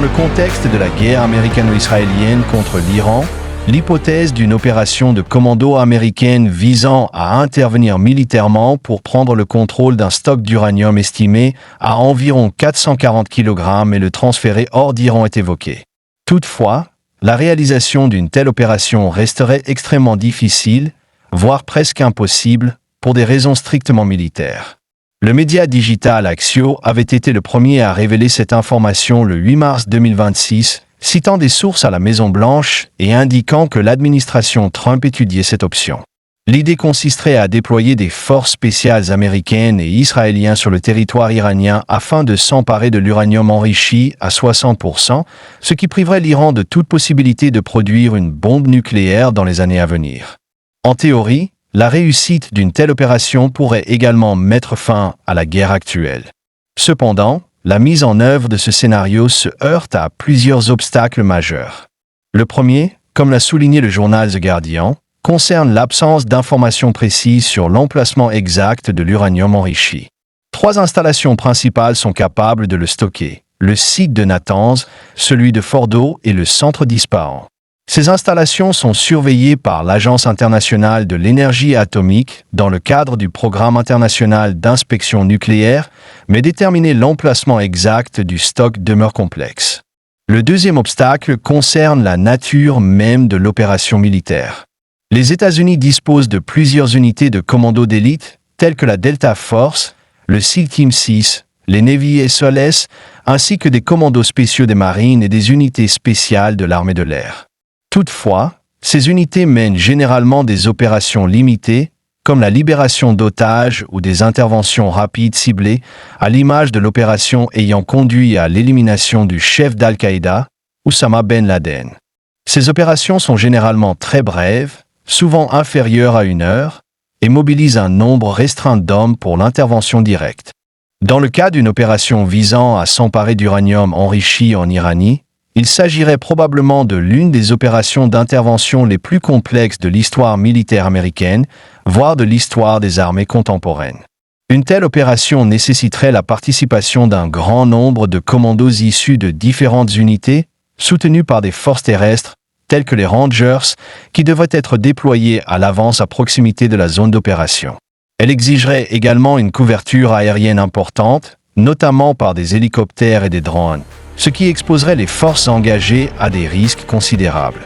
Dans le contexte de la guerre américano-israélienne contre l'Iran, l'hypothèse d'une opération de commando américaine visant à intervenir militairement pour prendre le contrôle d'un stock d'uranium estimé à environ 440 kg et le transférer hors d'Iran est évoquée. Toutefois, la réalisation d'une telle opération resterait extrêmement difficile, voire presque impossible, pour des raisons strictement militaires. Le média digital Axios avait été le premier à révéler cette information le 8 mars 2026, citant des sources à la Maison-Blanche et indiquant que l'administration Trump étudiait cette option. L'idée consisterait à déployer des forces spéciales américaines et israéliennes sur le territoire iranien afin de s'emparer de l'uranium enrichi à 60%, ce qui priverait l'Iran de toute possibilité de produire une bombe nucléaire dans les années à venir. En théorie, la réussite d'une telle opération pourrait également mettre fin à la guerre actuelle. Cependant, la mise en œuvre de ce scénario se heurte à plusieurs obstacles majeurs. Le premier, comme l'a souligné le journal The Guardian, concerne l'absence d'informations précises sur l'emplacement exact de l'uranium enrichi. 3 installations principales sont capables de le stocker: le site de Natanz, celui de Fordo et le centre d'Ispahan. Ces installations sont surveillées par l'Agence internationale de l'énergie atomique dans le cadre du Programme international d'inspection nucléaire, mais déterminer l'emplacement exact du stock demeure complexe. Le deuxième obstacle concerne la nature même de l'opération militaire. Les États-Unis disposent de plusieurs unités de commando d'élite, telles que la Delta Force, le SEAL Team 6, les Navy SOLS, ainsi que des commandos spéciaux des marines et des unités spéciales de l'armée de l'air. Toutefois, ces unités mènent généralement des opérations limitées, comme la libération d'otages ou des interventions rapides ciblées, à l'image de l'opération ayant conduit à l'élimination du chef d'Al-Qaïda, Oussama Ben Laden. Ces opérations sont généralement très brèves, souvent inférieures à 1 heure, et mobilisent un nombre restreint d'hommes pour l'intervention directe. Dans le cas d'une opération visant à s'emparer d'uranium enrichi en Iran, il s'agirait probablement de l'une des opérations d'intervention les plus complexes de l'histoire militaire américaine, voire de l'histoire des armées contemporaines. Une telle opération nécessiterait la participation d'un grand nombre de commandos issus de différentes unités, soutenus par des forces terrestres, telles que les Rangers, qui devraient être déployés à l'avance à proximité de la zone d'opération. Elle exigerait également une couverture aérienne importante, notamment par des hélicoptères et des drones, ce qui exposerait les forces engagées à des risques considérables.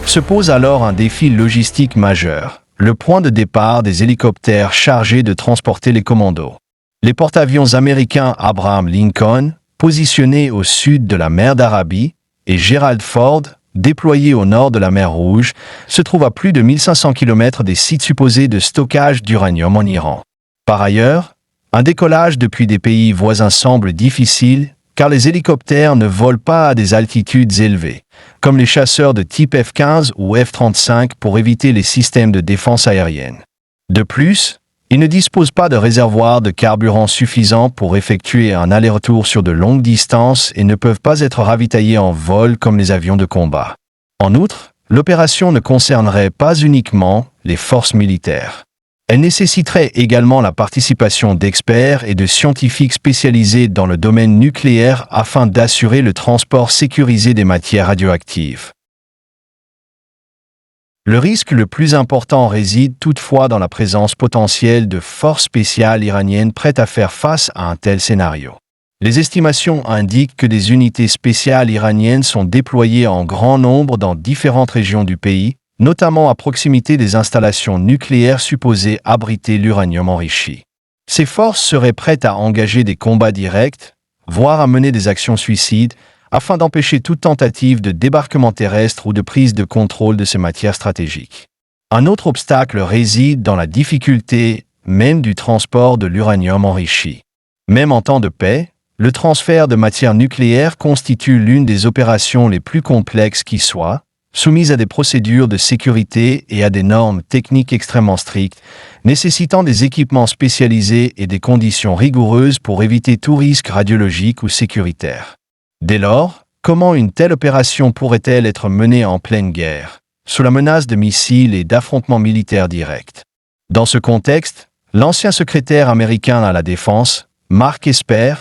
Se pose alors un défi logistique majeur, le point de départ des hélicoptères chargés de transporter les commandos. Les porte-avions américains Abraham Lincoln, positionnés au sud de la mer d'Arabie, et Gerald Ford, déployés au nord de la mer Rouge, se trouvent à plus de 1500 km des sites supposés de stockage d'uranium en Iran. Par ailleurs, un décollage depuis des pays voisins semble difficile, car les hélicoptères ne volent pas à des altitudes élevées, comme les chasseurs de type F-15 ou F-35 pour éviter les systèmes de défense aérienne. De plus, ils ne disposent pas de réservoirs de carburant suffisant pour effectuer un aller-retour sur de longues distances et ne peuvent pas être ravitaillés en vol comme les avions de combat. En outre, l'opération ne concernerait pas uniquement les forces militaires. Elle nécessiterait également la participation d'experts et de scientifiques spécialisés dans le domaine nucléaire afin d'assurer le transport sécurisé des matières radioactives. Le risque le plus important réside toutefois dans la présence potentielle de forces spéciales iraniennes prêtes à faire face à un tel scénario. Les estimations indiquent que des unités spéciales iraniennes sont déployées en grand nombre dans différentes régions du pays, notamment à proximité des installations nucléaires supposées abriter l'uranium enrichi. Ces forces seraient prêtes à engager des combats directs, voire à mener des actions suicides, afin d'empêcher toute tentative de débarquement terrestre ou de prise de contrôle de ces matières stratégiques. Un autre obstacle réside dans la difficulté même du transport de l'uranium enrichi. Même en temps de paix, le transfert de matières nucléaires constitue l'une des opérations les plus complexes qui soient, soumise à des procédures de sécurité et à des normes techniques extrêmement strictes, nécessitant des équipements spécialisés et des conditions rigoureuses pour éviter tout risque radiologique ou sécuritaire. Dès lors, comment une telle opération pourrait-elle être menée en pleine guerre, sous la menace de missiles et d'affrontements militaires directs? Dans ce contexte, L'ancien secrétaire américain à la Défense, Mark Esper,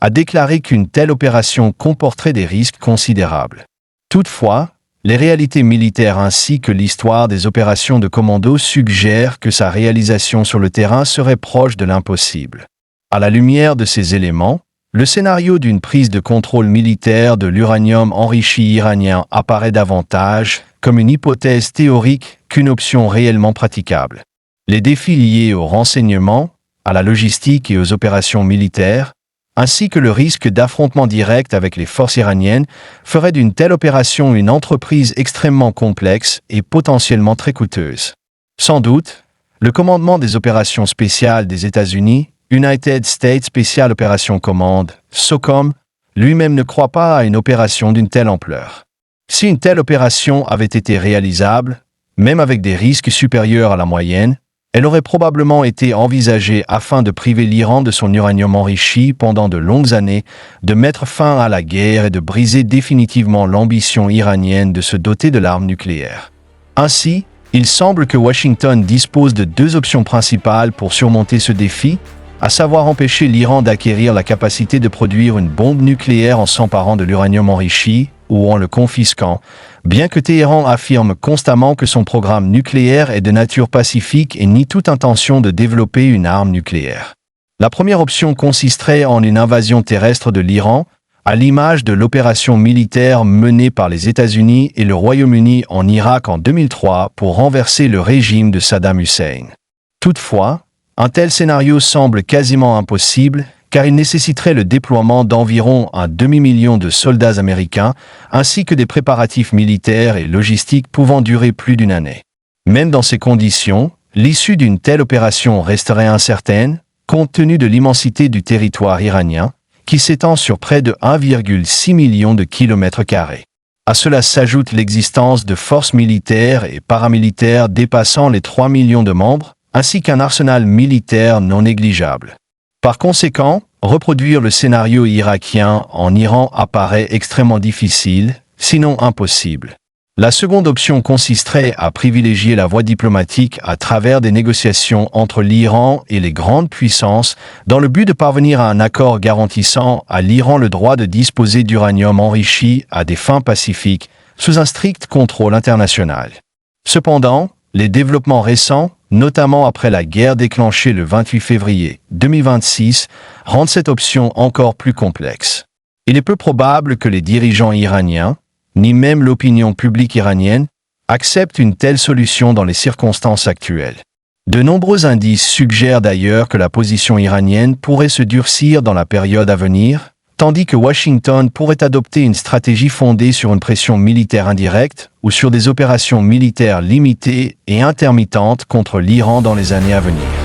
a déclaré qu'une telle opération comporterait des risques considérables. Toutefois, les réalités militaires ainsi que l'histoire des opérations de commando suggèrent que sa réalisation sur le terrain serait proche de l'impossible. À la lumière de ces éléments, le scénario d'une prise de contrôle militaire de l'uranium enrichi iranien apparaît davantage comme une hypothèse théorique qu'une option réellement praticable. Les défis liés au renseignement, à la logistique et aux opérations militaires, ainsi que le risque d'affrontement direct avec les forces iraniennes, feraient d'une telle opération une entreprise extrêmement complexe et potentiellement très coûteuse. Sans doute, le commandement des opérations spéciales des États-Unis, United States Special Operations Command, SOCOM, lui-même ne croit pas à une opération d'une telle ampleur. Si une telle opération avait été réalisable, même avec des risques supérieurs à la moyenne, elle aurait probablement été envisagée afin de priver l'Iran de son uranium enrichi pendant de longues années, de mettre fin à la guerre et de briser définitivement l'ambition iranienne de se doter de l'arme nucléaire. Ainsi, il semble que Washington dispose de deux options principales pour surmonter ce défi, à savoir empêcher l'Iran d'acquérir la capacité de produire une bombe nucléaire en s'emparant de l'uranium enrichi ou en le confisquant, bien que Téhéran affirme constamment que son programme nucléaire est de nature pacifique et nie toute intention de développer une arme nucléaire. La première option consisterait en une invasion terrestre de l'Iran, à l'image de l'opération militaire menée par les États-Unis et le Royaume-Uni en Irak en 2003 pour renverser le régime de Saddam Hussein. Toutefois, un tel scénario semble quasiment impossible, car il nécessiterait le déploiement d'environ un demi-million de soldats américains, ainsi que des préparatifs militaires et logistiques pouvant durer plus d'une année. Même dans ces conditions, l'issue d'une telle opération resterait incertaine, compte tenu de l'immensité du territoire iranien, qui s'étend sur près de 1,6 million de kilomètres carrés. À cela s'ajoute l'existence de forces militaires et paramilitaires dépassant les 3 millions de membres, ainsi qu'un arsenal militaire non négligeable. Par conséquent, reproduire le scénario irakien en Iran apparaît extrêmement difficile, sinon impossible. La seconde option consisterait à privilégier la voie diplomatique à travers des négociations entre l'Iran et les grandes puissances dans le but de parvenir à un accord garantissant à l'Iran le droit de disposer d'uranium enrichi à des fins pacifiques sous un strict contrôle international. Cependant, les développements récents, notamment après la guerre déclenchée le 28 février 2026, rendent cette option encore plus complexe. Il est peu probable que les dirigeants iraniens, ni même l'opinion publique iranienne, acceptent une telle solution dans les circonstances actuelles. De nombreux indices suggèrent d'ailleurs que la position iranienne pourrait se durcir dans la période à venir, tandis que Washington pourrait adopter une stratégie fondée sur une pression militaire indirecte ou sur des opérations militaires limitées et intermittentes contre l'Iran dans les années à venir.